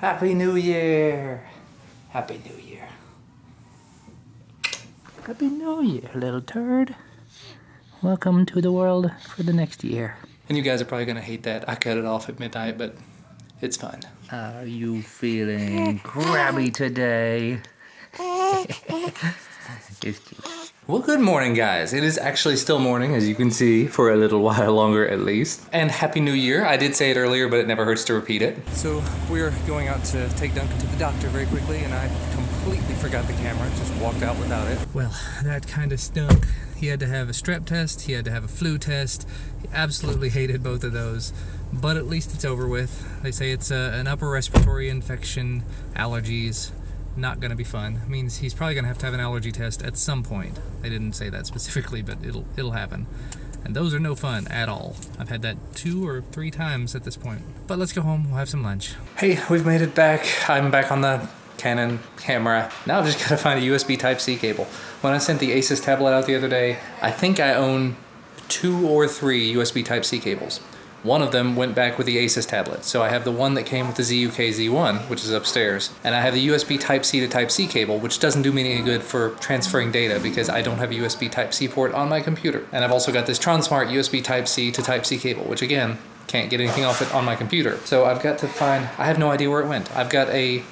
Happy New Year! Happy New Year. Happy New Year, little turd. Welcome to the world for the next year. And you guys are probably gonna hate that. I cut it off at midnight, but it's fine. Are you feeling crabby today? It's cute. Well, good morning, guys. It is actually still morning, as you can see, for a little while longer at least. And Happy New Year. I did say it earlier, but it never hurts to repeat it. So we're going out to take Duncan to the doctor very quickly, and I completely forgot the camera, just walked out without it. Well, that kind of stunk. He had to have a strep test, he had to have a flu test. He absolutely hated both of those, but at least it's over with. They say it's an upper respiratory infection, allergies. Not gonna be fun. It means he's probably gonna have to have an allergy test at some point. They didn't say that specifically, but it'll happen. And those are no fun at all. I've had that 2 or 3 times at this point. But let's go home, we'll have some lunch. Hey, we've made it back. I'm back on the Canon camera. Now I've just gotta find a USB Type-C cable. When I sent the Asus tablet out the other day, I think I own 2 or 3 USB Type-C cables. One of them went back with the Asus tablet. So I have the one that came with the ZUK Z1, which is upstairs. And I have the USB Type-C to Type-C cable, which doesn't do me any good for transferring data because I don't have a USB Type-C port on my computer. And I've also got this Transmart USB Type-C to Type-C cable, which again, can't get anything off it on my computer. So I've got to find, I have no idea where it went. I've got the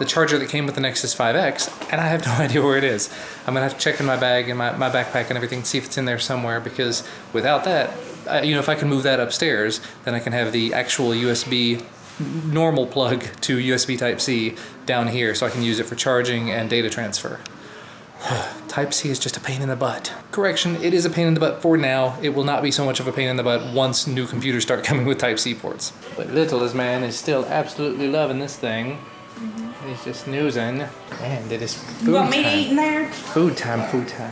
charger that came with the Nexus 5X, and I have no idea where it is. I'm gonna have to check in my bag and my backpack and everything, see if it's in there somewhere, because without that, you know, if I can move that upstairs, then I can have the actual USB normal plug to USB Type-C down here, so I can use it for charging and data transfer. Type-C is just a pain in the butt. Correction, it is a pain in the butt for now. It will not be so much of a pain in the butt once new computers start coming with Type-C ports. But littlest man is still absolutely loving this thing. He's just snoozing, and it is food time. You want me to eat in there? Food time, food time.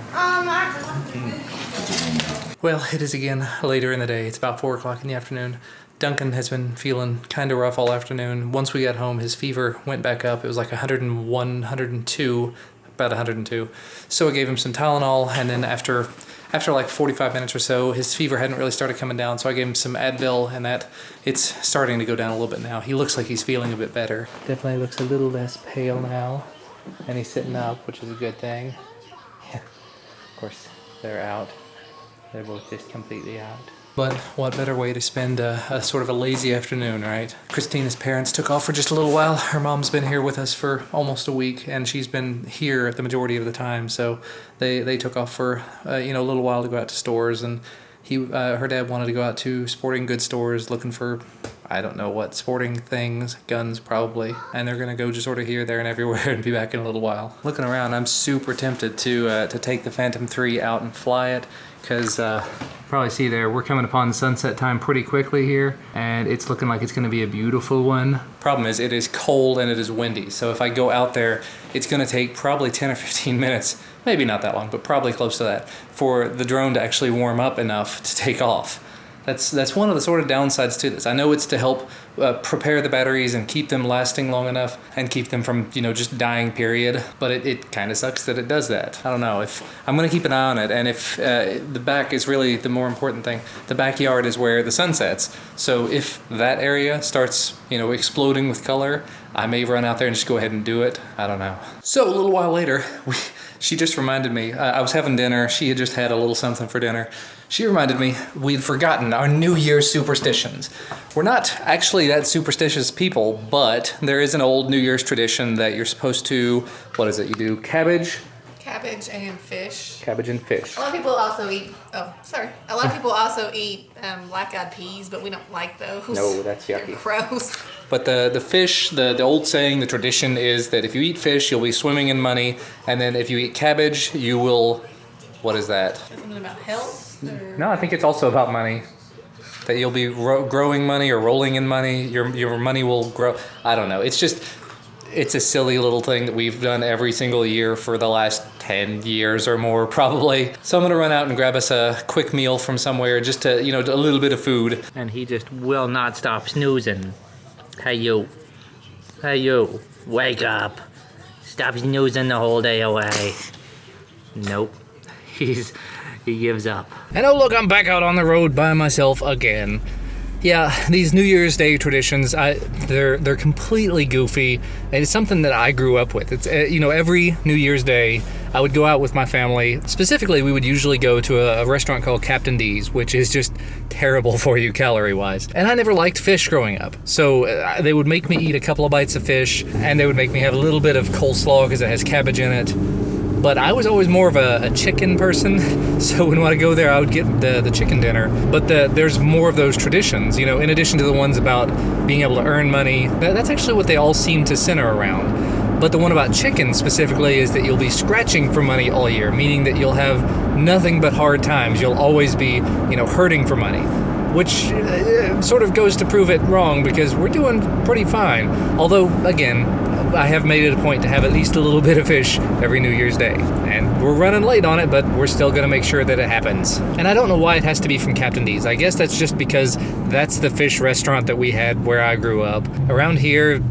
Well, it is again later in the day. It's about 4 o'clock in the afternoon. Duncan has been feeling kind of rough all afternoon. Once we got home, his fever went back up. It was like 101, 102, about 102. So I gave him some Tylenol, and then after like 45 minutes or so, his fever hadn't really started coming down, so I gave him some Advil, and it's starting to go down a little bit now. He looks like he's feeling a bit better. Definitely looks a little less pale now, and he's sitting up, which is a good thing. Yeah. Of course, they're out. They're both just completely out. But what better way to spend a sort of a lazy afternoon, right? Christina's parents took off for just a little while. Her mom's been here with us for almost a week, and she's been here the majority of the time. So they took off for a little while to go out to stores, and her dad wanted to go out to sporting goods stores looking for, I don't know what, sporting things, guns probably. And they're gonna go just sort of here, there, and everywhere and be back in a little while. Looking around, I'm super tempted to take the Phantom 3 out and fly it, because probably see there, we're coming upon sunset time pretty quickly here, and it's looking like it's gonna be a beautiful one. Problem is, it is cold and it is windy, so if I go out there, it's gonna take probably 10 or 15 minutes, maybe not that long, but probably close to that, for the drone to actually warm up enough to take off. That's one of the sort of downsides to this. I know it's to help prepare the batteries and keep them lasting long enough and keep them from, just dying, period. But it kind of sucks that it does that. I don't know. If I'm going to keep an eye on it, and if the back is really the more important thing. The backyard is where the sun sets. So if that area starts, exploding with color, I may run out there and just go ahead and do it. I don't know. So a little while later, she just reminded me, I was having dinner. She had just had a little something for dinner. She reminded me we'd forgotten our New Year's superstitions. We're not actually that superstitious people, but there is an old New Year's tradition that you're supposed to, what is it, you do cabbage? Cabbage and fish. Cabbage and fish. A lot of people also eat, a lot of people also eat black-eyed peas, but we don't like those. No, that's yucky. They're gross. But the fish, the old saying, the tradition is that if you eat fish, you'll be swimming in money, and then if you eat cabbage, you will, what is that? Something about health? Or? No, I think it's also about money. That you'll be growing money or rolling in money. Your money will grow. I don't know. It's a silly little thing that we've done every single year for the last 10 years or more, probably. So I'm gonna run out and grab us a quick meal from somewhere, just to, a little bit of food. And he just will not stop snoozing. Hey you, wake up. Stop snoozing the whole day away. Nope, he gives up. And oh look, I'm back out on the road by myself again. Yeah, these New Year's Day traditions, they're completely goofy, and it's something that I grew up with. It's every New Year's Day, I would go out with my family. Specifically, we would usually go to a restaurant called Captain D's, which is just terrible for you calorie-wise. And I never liked fish growing up, so they would make me eat a couple of bites of fish, and they would make me have a little bit of coleslaw because it has cabbage in it. But I was always more of a chicken person, so when I go there, I would get the chicken dinner. But there's more of those traditions, in addition to the ones about being able to earn money. That's actually what they all seem to center around. But the one about chicken specifically is that you'll be scratching for money all year, meaning that you'll have nothing but hard times. You'll always be, hurting for money, which sort of goes to prove it wrong because we're doing pretty fine. Although, again, I have made it a point to have at least a little bit of fish every New Year's Day. And we're running late on it, but we're still going to make sure that it happens. And I don't know why it has to be from Captain D's. I guess that's just because that's the fish restaurant that we had where I grew up. Around here,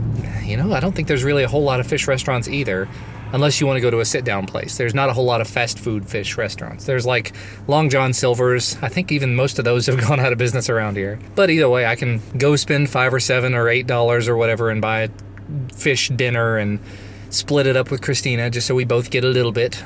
I don't think there's really a whole lot of fish restaurants either. Unless you want to go to a sit-down place. There's not a whole lot of fast food fish restaurants. There's like Long John Silver's. I think even most of those have gone out of business around here. But either way, I can go spend $5 or $7 or $8 or whatever and buy a fish dinner and split it up with Christina just so we both get a little bit.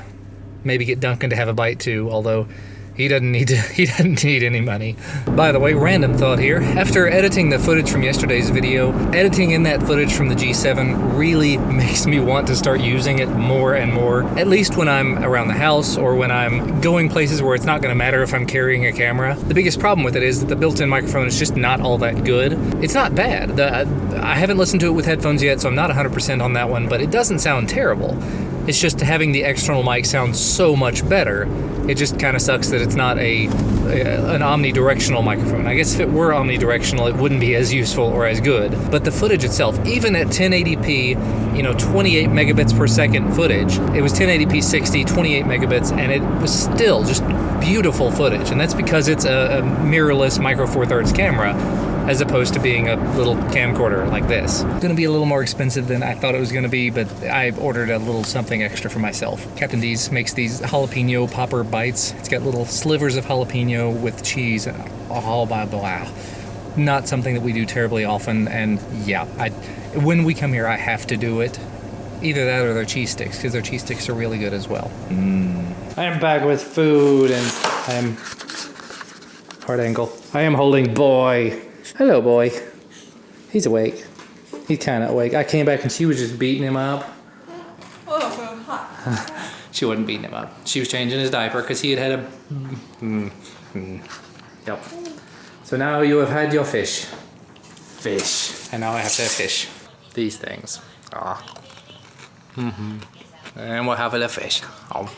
Maybe get Duncan to have a bite too, although he doesn't need any money. By the way, random thought here. After editing the footage from yesterday's video, editing in that footage from the G7 really makes me want to start using it more and more, at least when I'm around the house or when I'm going places where it's not going to matter if I'm carrying a camera. The biggest problem with it is that the built-in microphone is just not all that good. It's not bad. I haven't listened to it with headphones yet, so I'm not 100% on that one, but it doesn't sound terrible. It's just having the external mic sound so much better. It just kind of sucks that it's not an omnidirectional microphone. I guess if it were omnidirectional, it wouldn't be as useful or as good. But the footage itself, even at 1080p, 28 megabits per second footage, it was 1080p 60, 28 megabits, and it was still just beautiful footage. And that's because it's a mirrorless Micro Four Thirds camera, as opposed to being a little camcorder like this. It's gonna be a little more expensive than I thought it was gonna be, but I ordered a little something extra for myself. Captain D's makes these jalapeno popper bites. It's got little slivers of jalapeno with cheese, all blah blah. Not something that we do terribly often, and yeah, when we come here, I have to do it. Either that or their cheese sticks, because their cheese sticks are really good as well. I am back with food, and I am hard angle. I am holding Boy. Hello, Boy. He's awake. He's kind of awake. I came back and she was just beating him up. Oh, so hot. She wasn't beating him up. She was changing his diaper because he had a... Yep. So now you have had your fish. Fish. And now I have to have fish. These things. And we'll have a little fish. Oh.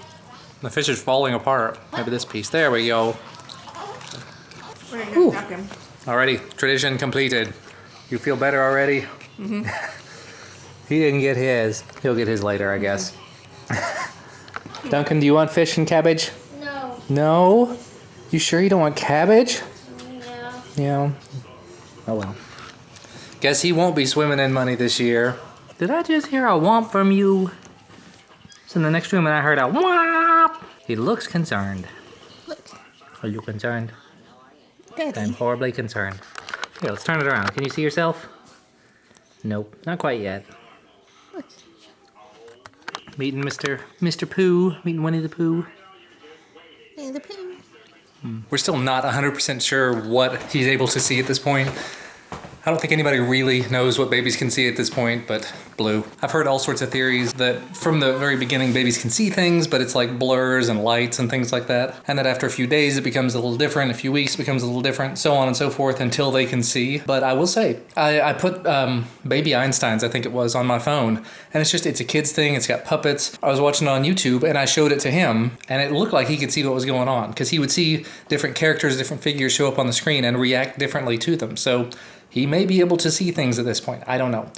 The fish is falling apart. Maybe this piece. There we go. We're gonna knock him. Alrighty, tradition completed. You feel better already? Mm-hmm. He didn't get his. He'll get his later, I guess. Duncan, do you want fish and cabbage? No. No? You sure you don't want cabbage? Yeah. Yeah. Oh well. Guess he won't be swimming in money this year. Did I just hear a whomp from you? It's in the next room and I heard a whomp. He looks concerned. Look. Are you concerned? Daddy. I'm horribly concerned. Here, let's turn it around. Can you see yourself? Nope, not quite yet. Look. Meeting Mr. Pooh, meeting Winnie the Pooh. Hey, the poo. We're still not 100% sure what he's able to see at this point. I don't think anybody really knows what babies can see at this point, but blue. I've heard all sorts of theories that from the very beginning babies can see things, but it's like blurs and lights and things like that. And that after a few days it becomes a little different, a few weeks it becomes a little different, so on and so forth until they can see. But I will say, I put Baby Einstein's, I think it was, on my phone. And it's a kid's thing, it's got puppets. I was watching it on YouTube and I showed it to him and it looked like he could see what was going on because he would see different characters, different figures show up on the screen and react differently to them. So he may be able to see things at this point. I don't know.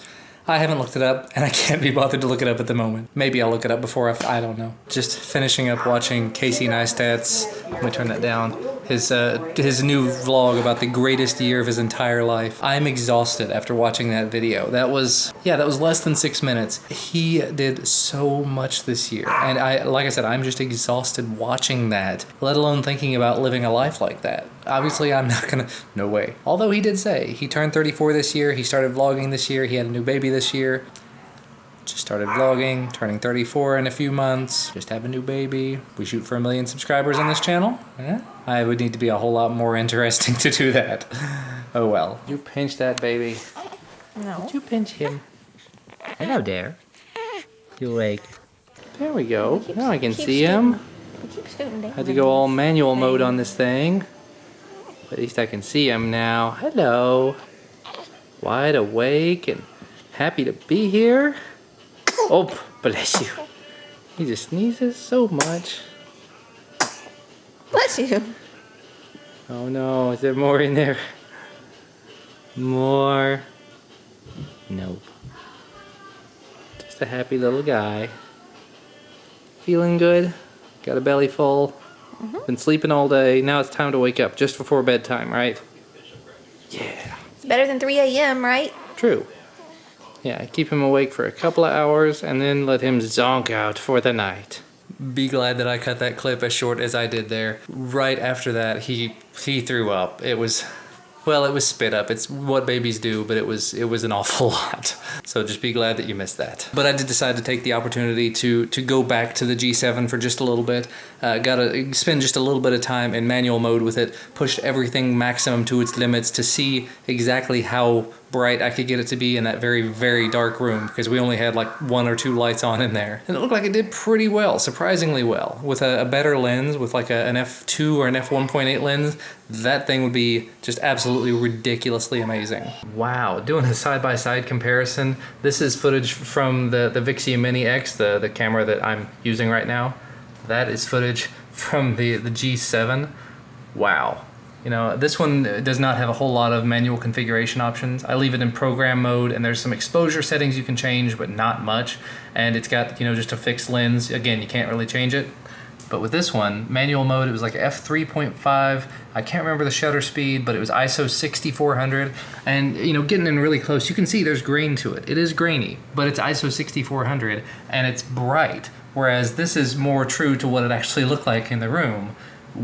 I haven't looked it up, and I can't be bothered to look it up at the moment. Maybe I'll look it up before I don't know. Just finishing up watching Casey Neistat's, let me turn that down, his new vlog about the greatest year of his entire life. I'm exhausted after watching that video. That was less than 6 minutes. He did so much this year, and like I said, I'm just exhausted watching that, let alone thinking about living a life like that. Obviously, I'm not gonna, no way. Although he did say he turned 34 this year, he started vlogging this year, he had a new baby this year. Just started vlogging, turning 34 in a few months, just have a new baby. We shoot for 1 million subscribers on this channel. I would need to be a whole lot more interesting to do that. Oh well. You pinch that baby. No. Did you pinch him? Hello there. You awake? There we go. Now I can keep see him. He keeps scooting down. Had to go all manual mode on this thing. But at least I can see him now. Hello. Wide awake and happy to be here. Oh, bless you. He just sneezes so much. Bless you. Oh no, is there more in there? More? Nope. Just a happy little guy. Feeling good? Got a belly full? Been sleeping all day. Now it's time to wake up just before bedtime, right? Yeah. It's better than 3 a.m., right? True. Yeah, keep him awake for a couple of hours and then let him zonk out for the night. Be glad that I cut that clip as short as I did there. Right after that, he threw up. It was spit up. It's what babies do, but it was an awful lot. So just be glad that you missed that. But I did decide to take the opportunity to go back to the G7 for just a little bit. Gotta spend just a little bit of time in manual mode with it. Pushed everything maximum to its limits to see exactly how bright I could get it to be in that very, very dark room, because we only had like 1 or 2 lights on in there. And it looked like it did pretty well, surprisingly well. With a better lens, with like an f2 or an f1.8 lens, that thing would be just absolutely ridiculously amazing. Wow, doing a side-by-side comparison, this is footage from the Vixia Mini X, the camera that I'm using right now. That is footage from the G7. Wow. You know, this one does not have a whole lot of manual configuration options. I leave it in program mode, and there's some exposure settings you can change, but not much. And it's got, you know, just a fixed lens. Again, you can't really change it. But with this one, manual mode, it was like f3.5. I can't remember the shutter speed, but it was ISO 6400. And, you know, getting in really close, you can see there's grain to it. It is grainy, but it's ISO 6400, and it's bright. Whereas this is more true to what it actually looked like in the room.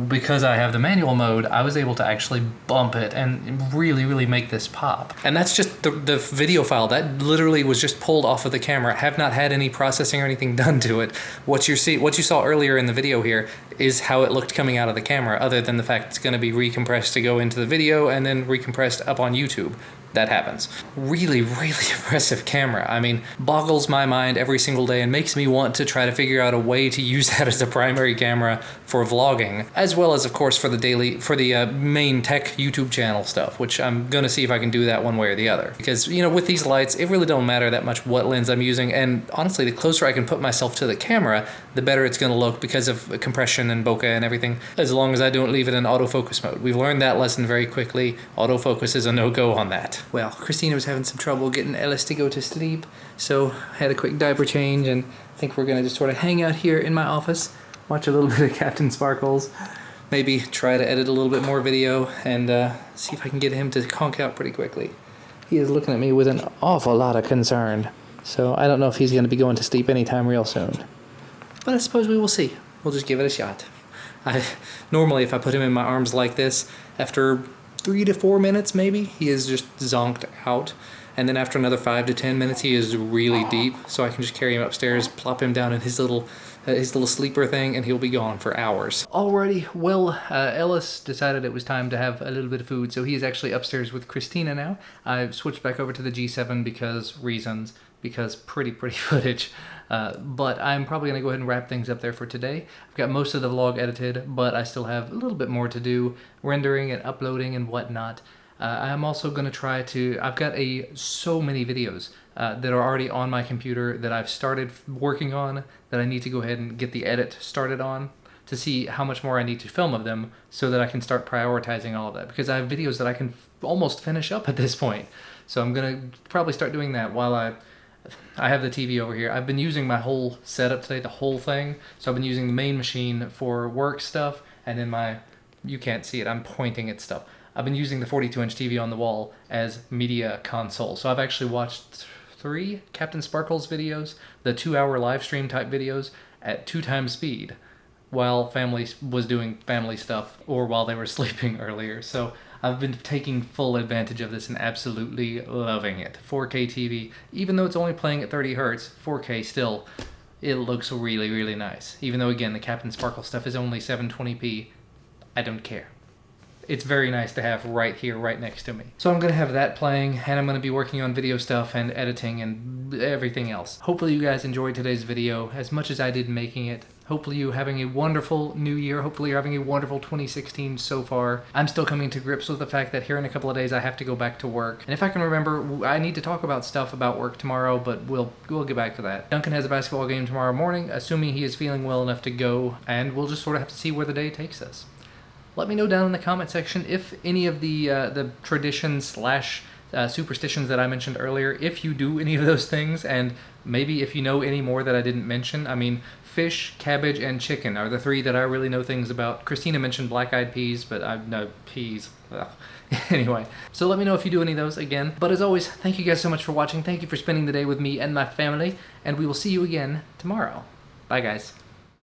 Because I have the manual mode, I was able to actually bump it and really, really make this pop. And that's just the video file. That literally was just pulled off of the camera. I have not had any processing or anything done to it. What you saw earlier in the video here is how it looked coming out of the camera, other than the fact it's going to be recompressed to go into the video and then recompressed up on YouTube. That happens. Really, really impressive camera. I mean, boggles my mind every single day and makes me want to try to figure out a way to use that as a primary camera for vlogging, as well as, of course, for the main tech YouTube channel stuff, which I'm gonna see if I can do that one way or the other. Because, you know, with these lights, it really don't matter that much what lens I'm using, and honestly, the closer I can put myself to the camera, the better it's gonna look because of compression and bokeh and everything, as long as I don't leave it in autofocus mode. We've learned that lesson very quickly. Autofocus is a no-go on that. Well, Christina was having some trouble getting Ellis to go to sleep, so I had a quick diaper change, and I think we're gonna just sort of hang out here in my office, watch a little bit of Captain Sparkles, maybe try to edit a little bit more video, and see if I can get him to conk out pretty quickly. He is looking at me with an awful lot of concern, so I don't know if he's gonna be going to sleep anytime real soon. But I suppose we will see. We'll just give it a shot. Normally, if I put him in my arms like this, after 3 to 4 minutes maybe, he is just zonked out. And then after another 5 to 10 minutes, he is really deep. So I can just carry him upstairs, plop him down in his little sleeper thing, and he'll be gone for hours. Alrighty, well, Ellis decided it was time to have a little bit of food, so he is actually upstairs with Christina now. I've switched back over to the G7 because pretty footage. But I'm probably going to go ahead and wrap things up there for today. I've got most of the vlog edited, but I still have a little bit more to do, rendering and uploading and whatnot. I'm also going to try to, I've got so many videos that are already on my computer that I've started working on that I need to go ahead and get the edit started on to see how much more I need to film of them so that I can start prioritizing all of that, because I have videos that I can almost finish up at this point. So I'm going to probably start doing that while I have the TV over here. I've been using my whole setup today, the whole thing. So I've been using the main machine for work stuff, and then my you can't see it. I'm pointing at stuff. I've been using the 42-inch TV on the wall as media console. So I've actually watched 3 Captain Sparkle's videos, the 2-hour live stream type videos at 2 times speed while family was doing family stuff or while they were sleeping earlier. So I've been taking full advantage of this and absolutely loving it. 4K TV, even though it's only playing at 30 hertz, 4K still, it looks really, really nice. Even though, again, the Captain Sparkle stuff is only 720p, I don't care. It's very nice to have right here, right next to me. So I'm going to have that playing, and I'm going to be working on video stuff and editing and everything else. Hopefully you guys enjoyed today's video as much as I did making it. Hopefully you're having a wonderful new year. Hopefully you're having a wonderful 2016 so far. I'm still coming to grips with the fact that here in a couple of days I have to go back to work. And if I can remember, I need to talk about stuff about work tomorrow, but we'll get back to that. Duncan has a basketball game tomorrow morning, assuming he is feeling well enough to go, and we'll just sort of have to see where the day takes us. Let me know down in the comment section if any of the traditions slash superstitions that I mentioned earlier, if you do any of those things, and maybe if you know any more that I didn't mention. I mean, fish, cabbage, and chicken are the 3 that I really know things about. Christina mentioned black-eyed peas, but I know peas. Ugh. Anyway, so let me know if you do any of those again. But as always, thank you guys so much for watching. Thank you for spending the day with me and my family, and we will see you again tomorrow. Bye, guys.